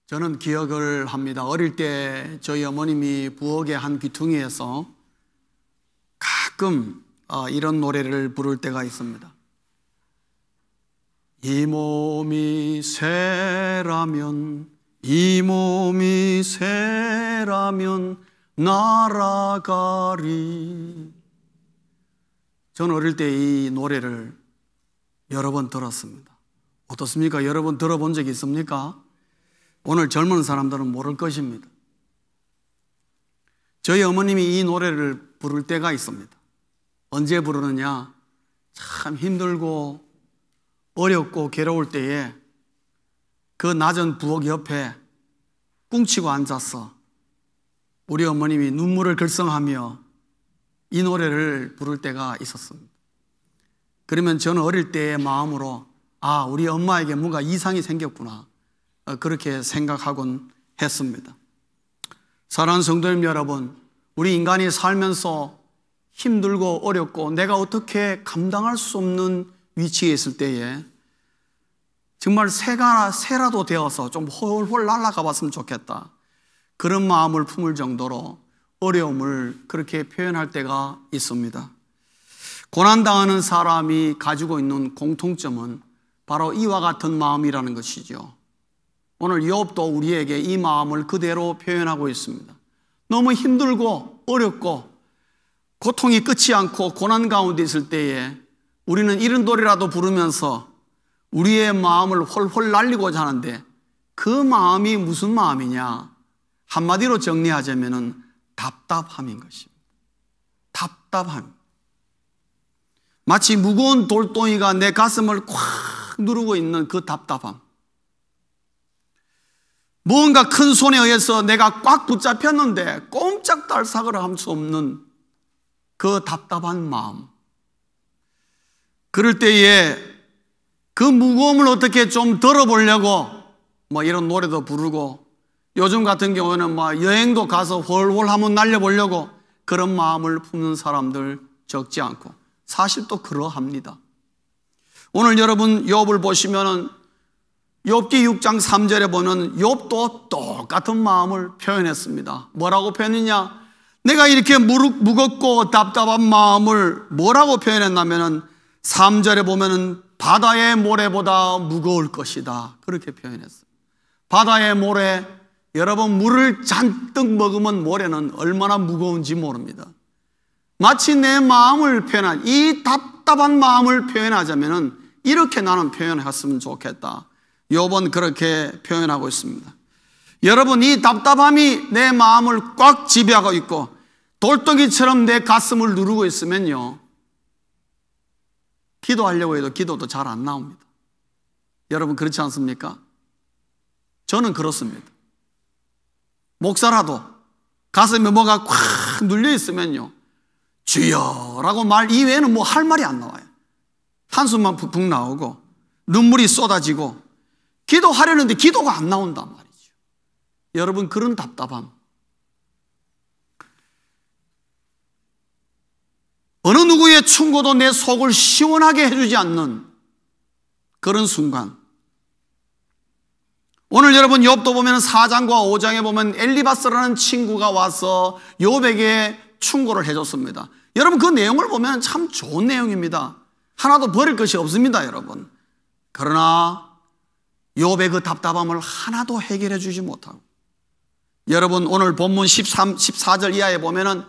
저는 기억을 합니다. 어릴 때 저희 어머님이 부엌의 한 귀퉁이에서 가끔 이런 노래를 부를 때가 있습니다. 이 몸이 새라면, 이 몸이 새라면 날아가리. 저는 어릴 때 이 노래를 여러 번 들었습니다. 어떻습니까? 여러 번 들어본 적이 있습니까? 오늘 젊은 사람들은 모를 것입니다. 저희 어머님이 이 노래를 부를 때가 있습니다. 언제 부르느냐? 참 힘들고 어렵고 괴로울 때에 그 낮은 부엌 옆에 꿍치고 앉아서 우리 어머님이 눈물을 글썽하며 이 노래를 부를 때가 있었습니다. 그러면 저는 어릴 때의 마음으로 우리 엄마에게 뭔가 이상이 생겼구나, 그렇게 생각하곤 했습니다. 사랑하는 성도님 여러분, 우리 인간이 살면서 힘들고 어렵고 내가 어떻게 감당할 수 없는 위치에 있을 때에 정말 새라도 되어서 좀 훨훨 날아가 봤으면 좋겠다, 그런 마음을 품을 정도로 어려움을 그렇게 표현할 때가 있습니다. 고난당하는 사람이 가지고 있는 공통점은 바로 이와 같은 마음이라는 것이죠. 오늘 욥도 우리에게 이 마음을 그대로 표현하고 있습니다. 너무 힘들고 어렵고 고통이 끝이 않고 고난 가운데 있을 때에 우리는 이런 노래라도 부르면서 우리의 마음을 홀홀 날리고자 하는데, 그 마음이 무슨 마음이냐? 한마디로 정리하자면 답답함인 것입니다. 답답함. 마치 무거운 돌덩이가 내 가슴을 콱 누르고 있는 그 답답함. 무언가 큰 손에 의해서 내가 꽉 붙잡혔는데 꼼짝달싹을 할 수 없는 그 답답한 마음. 그럴 때에 그 무거움을 어떻게 좀 덜어보려고 이런 노래도 부르고, 요즘 같은 경우는 여행도 가서 훨훨 한번 날려보려고 그런 마음을 품는 사람들 적지 않고, 사실 또 그러합니다. 오늘 여러분 욥을 보시면은 욥기 6장 3절에 보면 욥도 똑같은 마음을 표현했습니다. 뭐라고 표현했냐? 내가 이렇게 무겁고 답답한 마음을 뭐라고 표현했냐면은 3절에 보면은 바다의 모래보다 무거울 것이다, 그렇게 표현했어요. 바다의 모래, 여러분 물을 잔뜩 먹으면 모래는 얼마나 무거운지 모릅니다. 마치 내 마음을 표현한, 이 답답한 마음을 표현하자면은 이렇게 나는 표현했으면 좋겠다. 욥은 그렇게 표현하고 있습니다. 여러분, 이 답답함이 내 마음을 꽉 지배하고 있고 돌덩이처럼 내 가슴을 누르고 있으면요, 기도하려고 해도 기도도 잘 안 나옵니다. 여러분 그렇지 않습니까? 저는 그렇습니다. 목사라도 가슴에 뭐가 꽉 눌려 있으면요, 주여라고 말 이외에는 할 말이 안 나와요. 한숨만 푹푹 나오고 눈물이 쏟아지고 기도하려는데 기도가 안 나온단 말이죠. 여러분, 그런 답답함, 어느 누구의 충고도 내 속을 시원하게 해주지 않는 그런 순간. 오늘 여러분 욥도 보면 4장과 5장에 보면 엘리바스라는 친구가 와서 욥에게 충고를 해줬습니다. 여러분 그 내용을 보면 참 좋은 내용입니다. 하나도 버릴 것이 없습니다, 여러분. 그러나 욥의 그 답답함을 하나도 해결해 주지 못하고, 여러분 오늘 본문 14절 이하에 보면은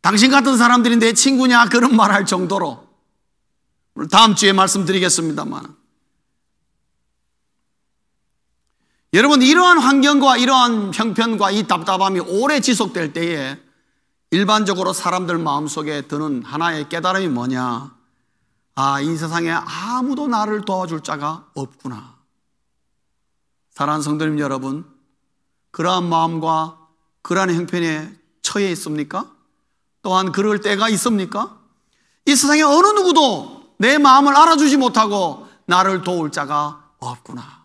당신 같은 사람들이 내 친구냐, 그런 말할 정도로, 다음 주에 말씀드리겠습니다만, 여러분 이러한 환경과 이러한 형편과 이 답답함이 오래 지속될 때에 일반적으로 사람들 마음속에 드는 하나의 깨달음이 뭐냐? 이 세상에 아무도 나를 도와줄 자가 없구나. 사랑하는 성도님 여러분, 그러한 마음과 그러한 형편에 처해 있습니까? 또한 그럴 때가 있습니까? 이 세상에 어느 누구도 내 마음을 알아주지 못하고 나를 도울 자가 없구나.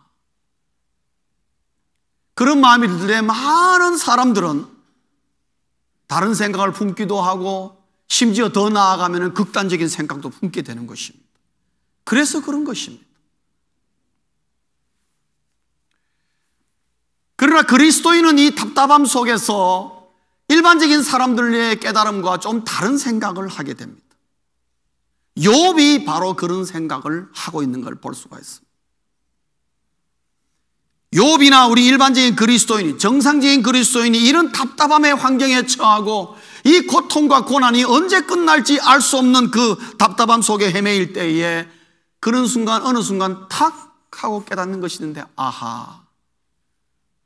그런 마음이 들 때 많은 사람들은 다른 생각을 품기도 하고, 심지어 더 나아가면 극단적인 생각도 품게 되는 것입니다. 그래서 그런 것입니다. 그리스도인은 이 답답함 속에서 일반적인 사람들의 깨달음과 좀 다른 생각을 하게 됩니다. 욥이 바로 그런 생각을 하고 있는 걸 볼 수가 있습니다. 욥이나 우리 일반적인 그리스도인이, 정상적인 그리스도인이 이런 답답함의 환경에 처하고 이 고통과 고난이 언제 끝날지 알 수 없는 그 답답함 속에 헤매일 때에 그런 순간, 어느 순간 탁 하고 깨닫는 것이 있는데, 아하,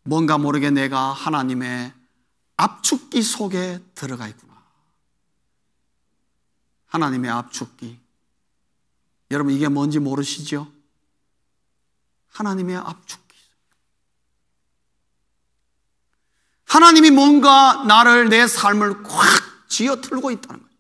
뭔가 모르게 내가 하나님의 압축기 속에 들어가 있구나. 하나님의 압축기. 여러분, 이게 뭔지 모르시죠? 하나님의 압축기. 하나님이 뭔가 나를, 내 삶을 꽉 쥐어 틀고 있다는 거예요.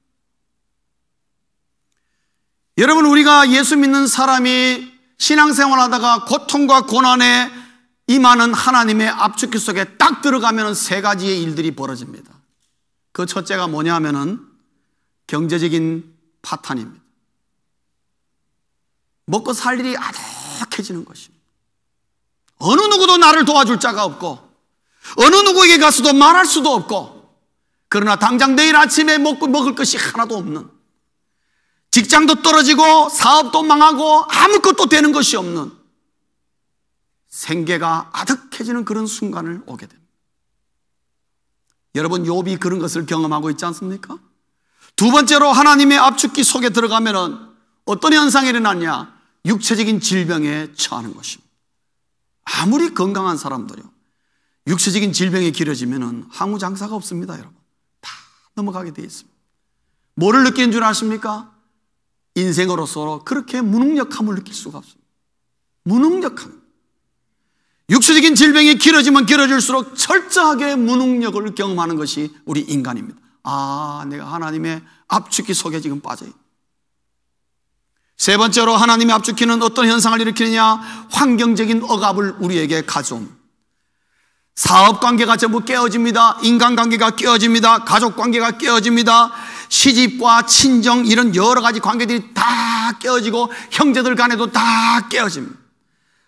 여러분, 우리가 예수 믿는 사람이 신앙생활 하다가 고통과 고난에 임하는 하나님의 압축기 속에 딱 들어가면 세 가지의 일들이 벌어집니다. 그 첫째가 뭐냐 하면은 경제적인 파탄입니다. 먹고 살 일이 아득해지는 것입니다. 어느 누구도 나를 도와줄 자가 없고 어느 누구에게 가서도 말할 수도 없고, 그러나 당장 내일 아침에 먹을 것이 하나도 없는, 직장도 떨어지고 사업도 망하고 아무것도 되는 것이 없는 생계가 아득해지는 그런 순간을 오게 됩니다. 여러분, 욥이 그런 것을 경험하고 있지 않습니까? 두 번째로 하나님의 압축기 속에 들어가면 어떤 현상이 일어나냐? 육체적인 질병에 처하는 것입니다. 아무리 건강한 사람들이요, 육체적인 질병이 길어지면 항우 장사가 없습니다. 여러분, 다 넘어가게 되어 있습니다. 뭐를 느끼는 줄 아십니까? 인생으로서 그렇게 무능력함을 느낄 수가 없습니다. 무능력함. 육체적인 질병이 길어지면 길어질수록 철저하게 무능력을 경험하는 것이 우리 인간입니다. 아, 내가 하나님의 압축기 속에 지금 빠져 있다. 세 번째로 하나님의 압축기는 어떤 현상을 일으키느냐? 환경적인 억압을 우리에게 가져옵니다. 사업관계가 전부 깨어집니다. 인간관계가 깨어집니다. 가족관계가 깨어집니다. 시집과 친정, 이런 여러 가지 관계들이 다 깨어지고 형제들 간에도 다 깨어집니다.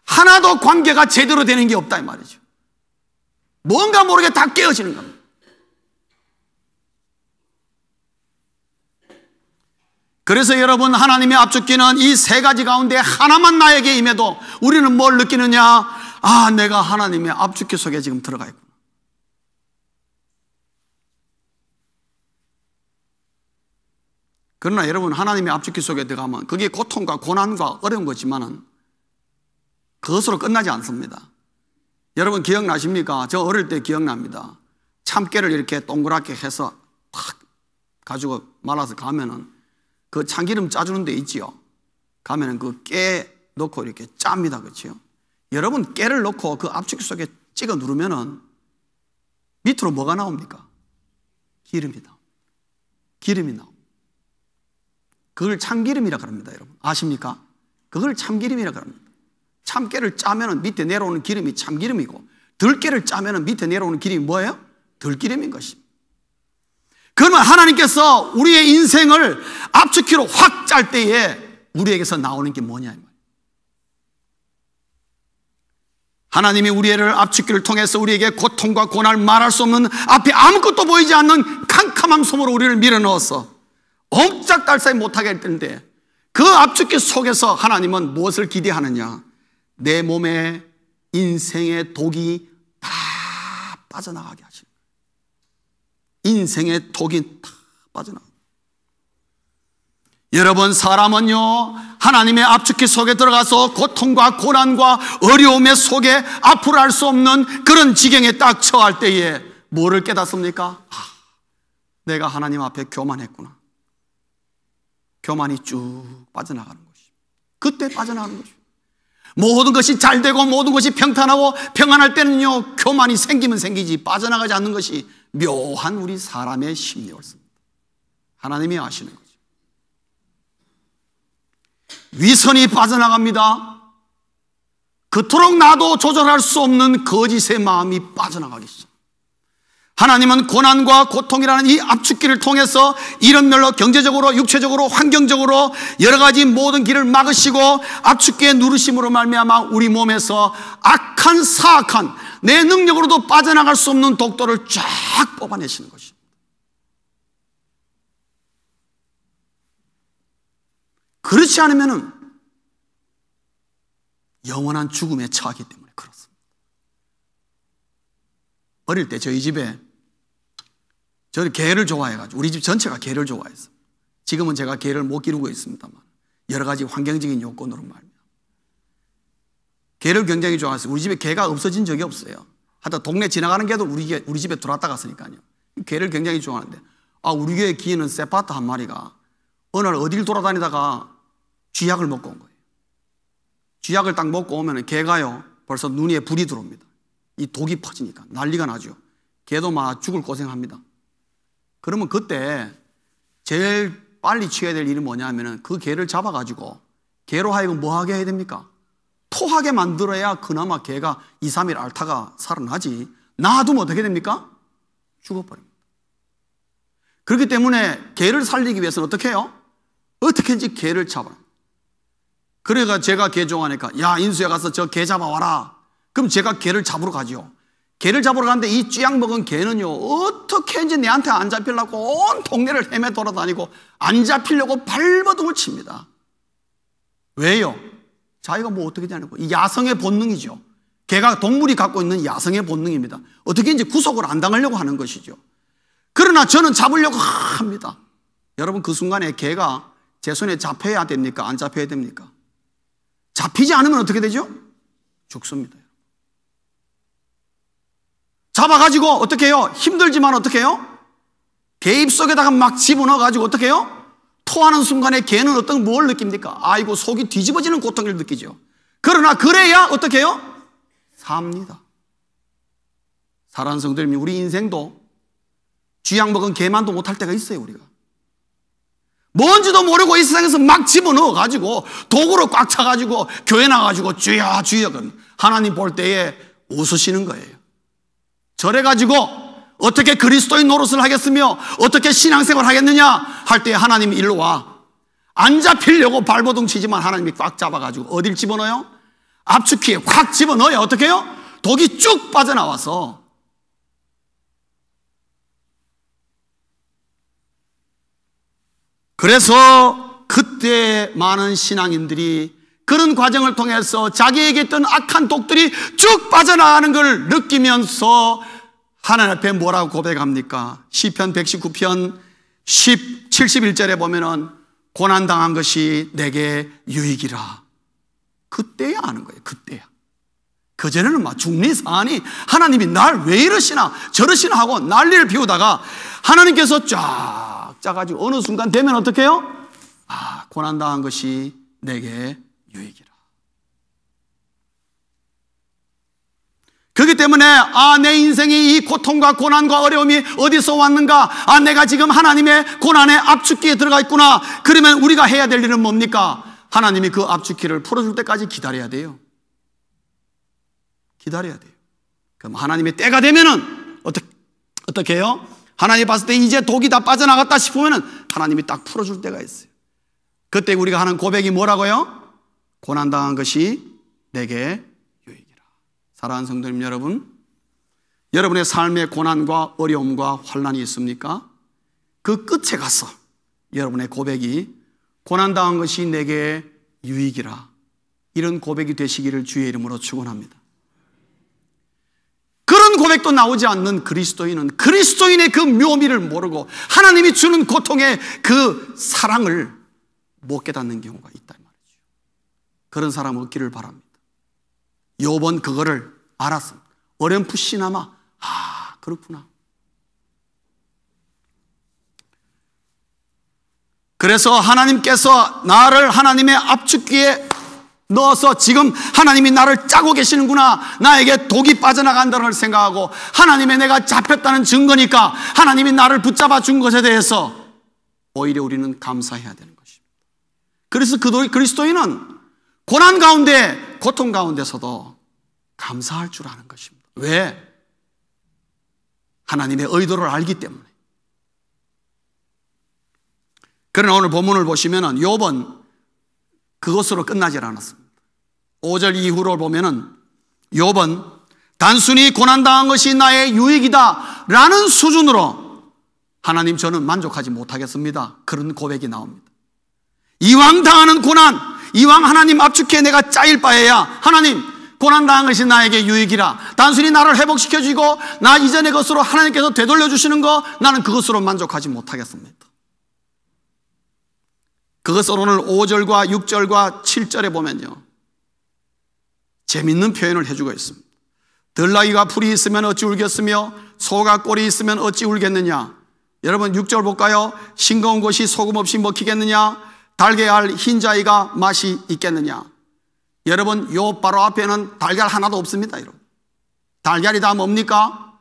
하나도 관계가 제대로 되는 게 없다 이 말이죠. 뭔가 모르게 다 깨어지는 겁니다. 그래서 여러분, 하나님의 압축기는 이 세 가지 가운데 하나만 나에게 임해도 우리는 뭘 느끼느냐? 아, 내가 하나님의 압축기 속에 지금 들어가 있구나. 그러나 여러분, 하나님의 압축기 속에 들어가면 그게 고통과 고난과 어려운 거지만은 그것으로 끝나지 않습니다. 여러분, 기억나십니까? 저 어릴 때 기억납니다. 참깨를 이렇게 동그랗게 해서 탁 가지고 말아서 가면은 그 참기름 짜주는 데 있지요. 가면은 그 깨 넣고 이렇게 짭니다. 그렇죠? 여러분, 깨를 넣고 그 압축기 속에 찍어 누르면은 밑으로 뭐가 나옵니까? 기름이 나옵니다. 기름이 나옵니다. 그걸 참기름이라 그럽니다. 여러분, 아십니까? 그걸 참기름이라 그럽니다. 참깨를 짜면은 밑에 내려오는 기름이 참기름이고, 들깨를 짜면은 밑에 내려오는 기름이 뭐예요? 들기름인 것입니다. 그러면 하나님께서 우리의 인생을 압축기로 확 짤 때에 우리에게서 나오는 게 뭐냐? 하나님이 우리를 압축기를 통해서 우리에게 고통과 고난을 말할 수 없는, 앞에 아무것도 보이지 않는 캄캄함 속으로 우리를 밀어넣어서 옴짝달싹 못하게 할 텐데, 그 압축기 속에서 하나님은 무엇을 기대하느냐? 내 몸에 인생의 독이 다 빠져나가게 하시는 거예요. 인생의 독이 다 빠져나가게. 여러분, 사람은요, 하나님의 압축기 속에 들어가서 고통과 고난과 어려움의 속에 앞으로 할 수 없는 그런 지경에 딱 처할 때에 뭐를 깨닫습니까? 아, 내가 하나님 앞에 교만했구나. 교만이 쭉 빠져나가는 것이. 그때 빠져나가는 것이. 모든 것이 잘 되고 모든 것이 평탄하고 평안할 때는요, 교만이 생기면 생기지 빠져나가지 않는 것이 묘한 우리 사람의 심리였습니다. 하나님이 아시는 거죠. 위선이 빠져나갑니다. 그토록 나도 조절할 수 없는 거짓의 마음이 빠져나가기 시작. 하나님은 고난과 고통이라는 이 압축기를 통해서 이런 멸로 경제적으로, 육체적으로, 환경적으로 여러 가지 모든 길을 막으시고 압축기에 누르심으로 말미암아 우리 몸에서 악한, 사악한, 내 능력으로도 빠져나갈 수 없는 독도를 쫙 뽑아내시는 것입니다. 그렇지 않으면 영원한 죽음에 처하기 때문에 그렇습니다. 어릴 때 저희 집에 저는 개를 좋아해가지고 우리 집 전체가 개를 좋아했어요. 지금은 제가 개를 못 기르고 있습니다만 여러 가지 환경적인 요건으로 말입니다. 개를 굉장히 좋아했어요. 우리 집에 개가 없어진 적이 없어요. 하여튼 동네 지나가는 개도 우리 집에 들어왔다 갔으니까요. 개를 굉장히 좋아하는데 우리 교회 기르는 세파트 한 마리가 어느 날 어딜 돌아다니다가 쥐약을 먹고 온 거예요. 쥐약을 딱 먹고 오면 개가요 벌써 눈 위에 불이 들어옵니다. 이 독이 퍼지니까 난리가 나죠. 개도 막 죽을 고생합니다. 그러면 그때 제일 빨리 취해야 될 일이 뭐냐면은 그 개를 잡아가지고 개로 하여금 뭐 하게 해야 됩니까? 토하게 만들어야 그나마 개가 2, 3일 앓다가 살아나지. 놔두면 어떻게 됩니까? 죽어버립니다. 그렇기 때문에 개를 살리기 위해서는 어떻게 해요? 어떻게든지 개를 잡아요. 그래가 제가 개 좋아하니까 야 인수야 가서 저 개 잡아와라. 그럼 제가 개를 잡으러 가죠. 개를 잡으러 가는데 이 쥐약 먹은 개는요 어떻게든지 내한테 안 잡히려고 온 동네를 헤매 돌아다니고 안 잡히려고 발버둥을 칩니다. 왜요? 자기가 뭐 어떻게 되냐고. 이 야성의 본능이죠. 개가 동물이 갖고 있는 야성의 본능입니다. 어떻게든지 구속을 안 당하려고 하는 것이죠. 그러나 저는 잡으려고 합니다. 여러분 그 순간에 개가 제 손에 잡혀야 됩니까? 안 잡혀야 됩니까? 잡히지 않으면 어떻게 되죠? 죽습니다. 잡아가지고 어떻게 해요? 힘들지만 어떻게 해요? 개 입속에다가 막 집어넣어가지고 어떻게 해요? 토하는 순간에 개는 뭘 느낍니까? 아이고 속이 뒤집어지는 고통을 느끼죠. 그러나 그래야 어떻게 해요? 삽니다. 사랑하는 성도님, 우리 인생도 쥐약 먹은 개만도 못할 때가 있어요. 우리가 뭔지도 모르고 이 세상에서 막 집어넣어가지고 도구로 꽉 차가지고 교회 나가지고 주여 주여 하나님 볼 때에 웃으시는 거예요. 저래가지고 어떻게 그리스도인 노릇을 하겠으며 어떻게 신앙생활을 하겠느냐 할 때 하나님이 일로 와. 안 잡히려고 발버둥 치지만 하나님이 꽉 잡아가지고 어딜 집어넣어요? 압축기에 확 집어넣어요. 어떻게 해요? 독이 쭉 빠져나와서 그래서 그때 많은 신앙인들이 그런 과정을 통해서 자기에게 있던 악한 독들이 쭉 빠져나가는 걸 느끼면서 하나님 앞에 뭐라고 고백합니까? 시편 119편 71절에 보면은 고난당한 것이 내게 유익이라. 그때야 아는 거예요. 그때야. 그전에는 막 중리사안이 하나님이 날 왜 이러시나 저러시나 하고 난리를 피우다가 하나님께서 쫙 짜가지고 어느 순간 되면 어떻게 해요? 고난당한 것이 내게 유익이라. 그렇기 때문에 내 인생이 이 고통과 고난과 어려움이 어디서 왔는가? 내가 지금 하나님의 고난의 압축기에 들어가 있구나. 그러면 우리가 해야 될 일은 뭡니까? 하나님이 그 압축기를 풀어줄 때까지 기다려야 돼요. 기다려야 돼요. 그럼 하나님의 때가 되면은 어떻게 해요? 하나님 봤을 때 이제 독이 다 빠져나갔다 싶으면은 하나님이 딱 풀어줄 때가 있어요. 그때 우리가 하는 고백이 뭐라고요? 고난당한 것이 내게 유익이라. 사랑하는 성도님 여러분, 여러분의 삶에 고난과 어려움과 환난이 있습니까? 그 끝에 가서 여러분의 고백이 고난당한 것이 내게 유익이라, 이런 고백이 되시기를 주의 이름으로 축원합니다. 그런 고백도 나오지 않는 그리스도인은 그리스도인의 그 묘미를 모르고 하나님이 주는 고통의 그 사랑을 못 깨닫는 경우가 있단 말이죠. 그런 사람 없기를 바랍니다. 욥은 그거를 알았습니다. 어렴풋이나마 그렇구나. 그래서 하나님께서 나를 하나님의 압축기에 넣어서 지금 하나님이 나를 짜고 계시는구나, 나에게 독이 빠져나간다는 걸 생각하고 하나님의 내가 잡혔다는 증거니까 하나님이 나를 붙잡아 준 것에 대해서 오히려 우리는 감사해야 되는 것입니다. 그래서 그리스도인은 고난 가운데, 고통 가운데서도 감사할 줄 아는 것입니다. 왜? 하나님의 의도를 알기 때문에. 그러나 오늘 본문을 보시면 욥은 그것으로 끝나질 않았습니다. 5절 이후로 보면은 욥은 단순히 고난당한 것이 나의 유익이다 라는 수준으로 하나님 저는 만족하지 못하겠습니다. 그런 고백이 나옵니다. 이왕 당하는 고난, 이왕 하나님 압축해 내가 짜일 바에야 하나님 고난당한 것이 나에게 유익이라, 단순히 나를 회복시켜주고 나 이전의 것으로 하나님께서 되돌려 주시는 거, 나는 그것으로 만족하지 못하겠습니다. 그것을 오늘 5절과 6절과 7절에 보면요, 재밌는 표현을 해주고 있습니다. 들나귀가 풀이 있으면 어찌 울겠으며 소가 꼴이 있으면 어찌 울겠느냐. 여러분 6절 볼까요? 싱거운 것이 소금 없이 먹히겠느냐, 달걀 흰자위가 맛이 있겠느냐. 여러분 요 바로 앞에는 달걀 하나도 없습니다. 여러분 달걀이 다 뭡니까?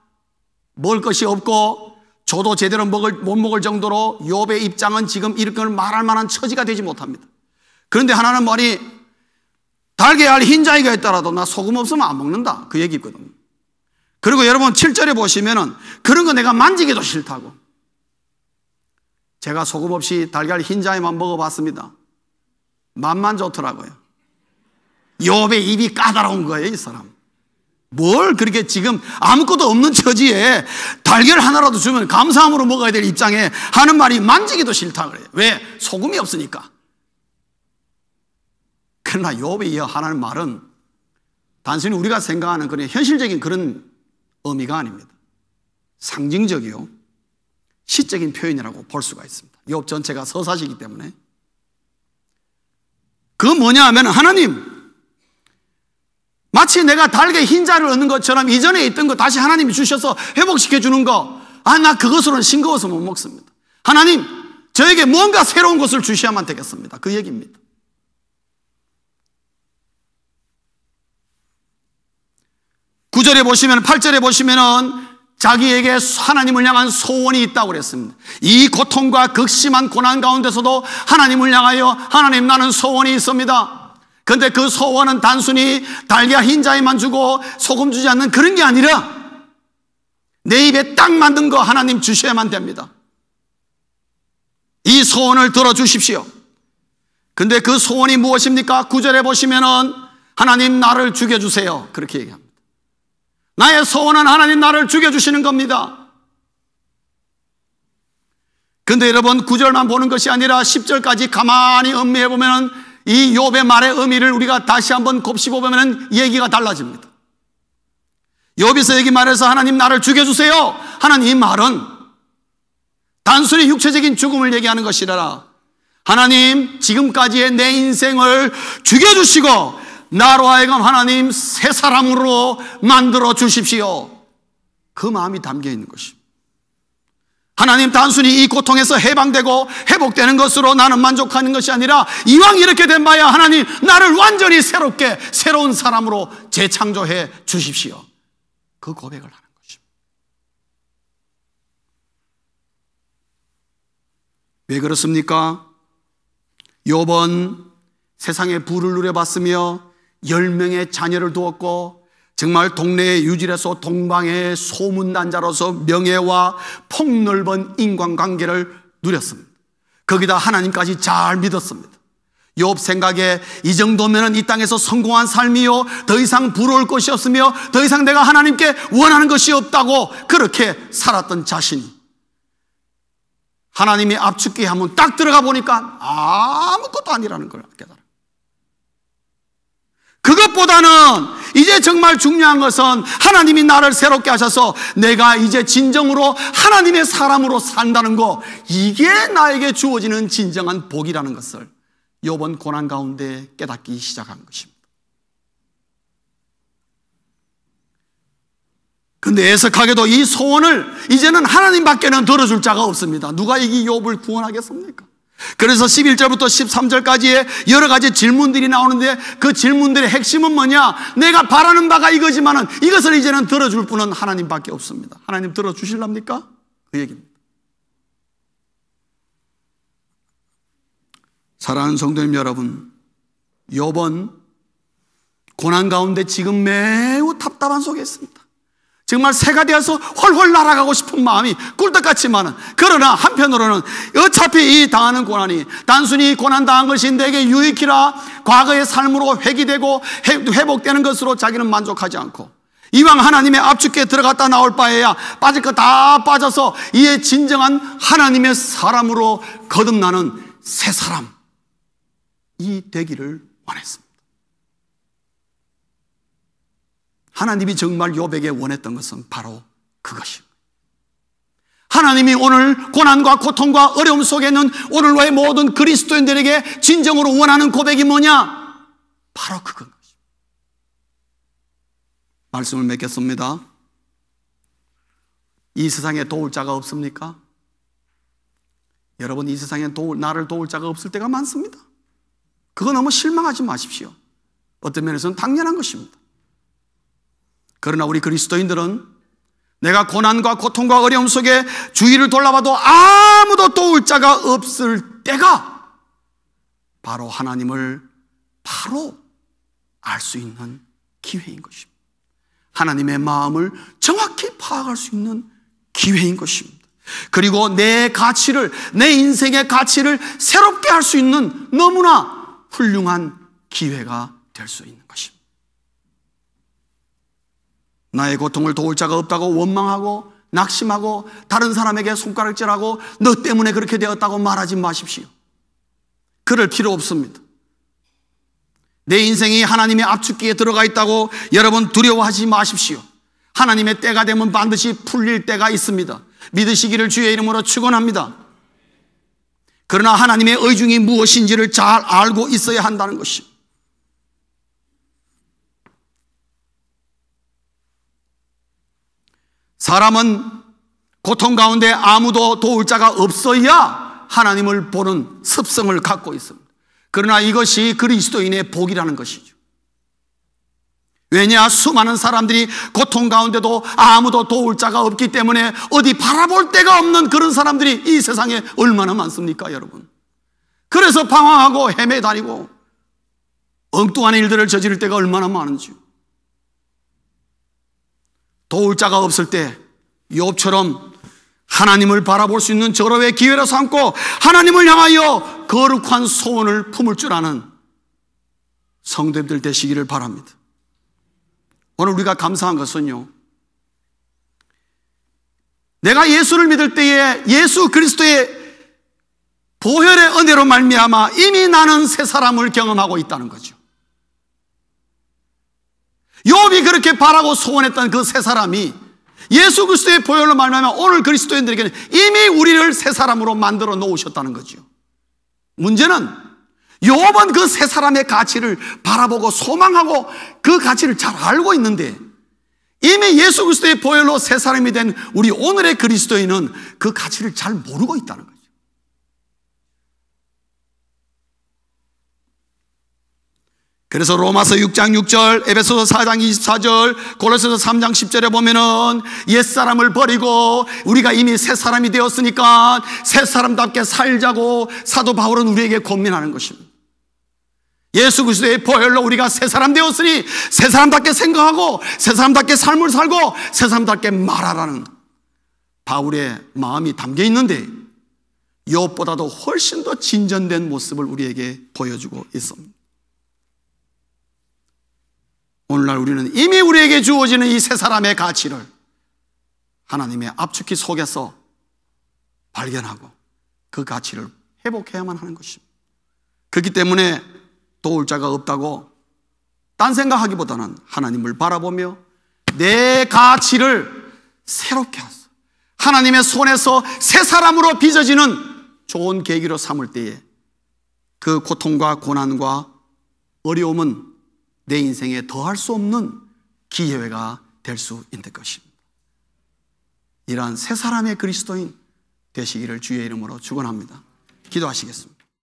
먹을 것이 없고 저도 제대로 못 먹을 정도로 욥의 입장은 지금 이렇게 말할 만한 처지가 되지 못합니다. 그런데 하나는 말이 달걀 흰자위가 있더라도 나 소금 없으면 안 먹는다, 그 얘기거든요. 그리고 여러분 7절에 보시면은 그런 거 내가 만지기도 싫다고. 제가 소금 없이 달걀 흰자위만 먹어봤습니다. 맛만 좋더라고요. 욥의 입이 까다로운 거예요, 이 사람. 뭘 그렇게 지금 아무것도 없는 처지에 달걀 하나라도 주면 감사함으로 먹어야 될 입장에 하는 말이 만지기도 싫다 그래요. 왜? 소금이 없으니까. 그러나 욥이 하는 말은 단순히 우리가 생각하는 그런 현실적인 그런 의미가 아닙니다. 상징적이요, 시적인 표현이라고 볼 수가 있습니다. 욥 전체가 서사시기 때문에. 그 뭐냐 하면 하나님, 마치 내가 달걀 흰자를 얻는 것처럼 이전에 있던 거 다시 하나님이 주셔서 회복시켜 주는 거, 나 그것으로는 싱거워서 못 먹습니다. 하나님 저에게 뭔가 새로운 것을 주셔야만 되겠습니다. 그 얘기입니다. 구절에 보시면 8절에 보시면은 자기에게 하나님을 향한 소원이 있다고 그랬습니다. 이 고통과 극심한 고난 가운데서도 하나님을 향하여 하나님 나는 소원이 있습니다. 그런데 그 소원은 단순히 달걀 흰자위만 주고 소금 주지 않는 그런 게 아니라 내 입에 딱 맞는 거 하나님 주셔야만 됩니다. 이 소원을 들어주십시오. 근데 그 소원이 무엇입니까? 9절에 보시면은 하나님 나를 죽여주세요, 그렇게 얘기합니다. 나의 소원은 하나님 나를 죽여주시는 겁니다. 근데 여러분 9절만 보는 것이 아니라 10절까지 가만히 음미해 보면 이 욥의 말의 의미를 우리가 다시 한번 곱씹어 보면 얘기가 달라집니다. 욥에서 여기 말해서 하나님 나를 죽여주세요 하는 이 말은 단순히 육체적인 죽음을 얘기하는 것이 아니라 하나님 지금까지의 내 인생을 죽여주시고 나로 하여금 하나님 새 사람으로 만들어 주십시오, 그 마음이 담겨 있는 것입니다. 하나님 단순히 이 고통에서 해방되고 회복되는 것으로 나는 만족하는 것이 아니라 이왕 이렇게 된 바야 하나님 나를 완전히 새롭게 새로운 사람으로 재창조해 주십시오, 그 고백을 하는 것입니다. 왜 그렇습니까? 욥은 세상의 부를 누려봤으며 10명의 자녀를 두었고 정말 동네의 유질에서 동방의 소문난자로서 명예와 폭넓은 인간관계를 누렸습니다. 거기다 하나님까지 잘 믿었습니다. 욥 생각에 이 정도면 이 땅에서 성공한 삶이요, 더 이상 부러울 것이 없으며 더 이상 내가 하나님께 원하는 것이 없다고 그렇게 살았던 자신이 하나님이 압축기에 한번 딱 들어가 보니까 아무것도 아니라는 걸 깨달아요. 그것보다는 이제 정말 중요한 것은 하나님이 나를 새롭게 하셔서 내가 이제 진정으로 하나님의 사람으로 산다는 거, 이게 나에게 주어지는 진정한 복이라는 것을 욥은 고난 가운데 깨닫기 시작한 것입니다. 근데 애석하게도 이 소원을 이제는 하나님밖에는 들어줄 자가 없습니다. 누가 이 욥을 구원하겠습니까? 그래서 11절부터 13절까지의 여러 가지 질문들이 나오는데 그 질문들의 핵심은 뭐냐? 내가 바라는 바가 이거지만은 이것을 이제는 들어줄 분은 하나님밖에 없습니다. 하나님 들어주실랍니까? 그 얘기입니다. 사랑하는 성도님 여러분, 욥은 고난 가운데 지금 매우 답답한 속에 있습니다. 정말 새가 되어서 훨훨 날아가고 싶은 마음이 꿀떡같지만은, 그러나 한편으로는 어차피 이 당하는 고난이 단순히 고난 당한 것이 내게 유익이라 과거의 삶으로 회귀되고 회복되는 것으로 자기는 만족하지 않고 이왕 하나님의 압축기에 들어갔다 나올 바에야 빠질 거 다 빠져서 이에 진정한 하나님의 사람으로 거듭나는 새 사람이 되기를 원했습니다. 하나님이 정말 욥에게 원했던 것은 바로 그것입니다. 하나님이 오늘 고난과 고통과 어려움 속에 있는 오늘의 모든 그리스도인들에게 진정으로 원하는 고백이 뭐냐? 바로 그건 것입니다. 말씀을 맺겠습니다. 이 세상에 도울 자가 없습니까? 여러분, 이 세상에 나를 도울 자가 없을 때가 많습니다. 그거 너무 실망하지 마십시오. 어떤 면에서는 당연한 것입니다. 그러나 우리 그리스도인들은 내가 고난과 고통과 어려움 속에 주위를 돌아봐도 아무도 도울 자가 없을 때가 바로 하나님을 바로 알 수 있는 기회인 것입니다. 하나님의 마음을 정확히 파악할 수 있는 기회인 것입니다. 그리고 내 가치를, 내 인생의 가치를 새롭게 할 수 있는 너무나 훌륭한 기회가 될 수 있는 것입니다. 나의 고통을 도울 자가 없다고 원망하고 낙심하고 다른 사람에게 손가락질하고 너 때문에 그렇게 되었다고 말하지 마십시오. 그럴 필요 없습니다. 내 인생이 하나님의 압축기에 들어가 있다고 여러분 두려워하지 마십시오. 하나님의 때가 되면 반드시 풀릴 때가 있습니다. 믿으시기를 주의 이름으로 축원합니다. 그러나 하나님의 의중이 무엇인지를 잘 알고 있어야 한다는 것입니다. 사람은 고통 가운데 아무도 도울 자가 없어야 하나님을 보는 습성을 갖고 있습니다. 그러나 이것이 그리스도인의 복이라는 것이죠. 왜냐? 수많은 사람들이 고통 가운데도 아무도 도울 자가 없기 때문에 어디 바라볼 데가 없는 그런 사람들이 이 세상에 얼마나 많습니까, 여러분? 그래서 방황하고 헤매다니고 엉뚱한 일들을 저지를 때가 얼마나 많은지요. 도울 자가 없을 때 욥처럼 하나님을 바라볼 수 있는 절호의 기회로 삼고 하나님을 향하여 거룩한 소원을 품을 줄 아는 성도들 되시기를 바랍니다. 오늘 우리가 감사한 것은요, 내가 예수를 믿을 때에 예수 그리스도의 보혈의 은혜로 말미암아 이미 나는 새 사람을 경험하고 있다는 거죠. 욥이 그렇게 바라고 소원했던 그 새 사람이 예수 그리스도의 보혈로 말미암아 오늘 그리스도인들에게는 이미 우리를 새 사람으로 만들어 놓으셨다는 거죠. 문제는 욥은 그 새 사람의 가치를 바라보고 소망하고 그 가치를 잘 알고 있는데 이미 예수 그리스도의 보혈로 새 사람이 된 우리 오늘의 그리스도인은 그 가치를 잘 모르고 있다는 거죠. 그래서 로마서 6장 6절, 에베소서 4장 24절, 고린도서 3장 10절에 보면은 옛사람을 버리고 우리가 이미 새 사람이 되었으니까 새 사람답게 살자고 사도 바울은 우리에게 권면하는 것입니다. 예수 그리스도의 보혈로 우리가 새 사람 되었으니 새 사람답게 생각하고 새 사람답게 삶을 살고 새 사람답게 말하라는 바울의 마음이 담겨 있는데 욥보다도 훨씬 더 진전된 모습을 우리에게 보여주고 있습니다. 오늘날 우리는 이미 우리에게 주어지는 이 새 사람의 가치를 하나님의 압축기 속에서 발견하고 그 가치를 회복해야만 하는 것입니다. 그렇기 때문에 도울 자가 없다고 딴 생각하기보다는 하나님을 바라보며 내 가치를 새롭게 하소. 하나님의 손에서 새 사람으로 빚어지는 좋은 계기로 삼을 때에 그 고통과 고난과 어려움은 내 인생에 더할 수 없는 기회가 될 수 있는 것입니다. 이러한 새 사람의 그리스도인 되시기를 주의 이름으로 축원합니다. 기도하시겠습니다.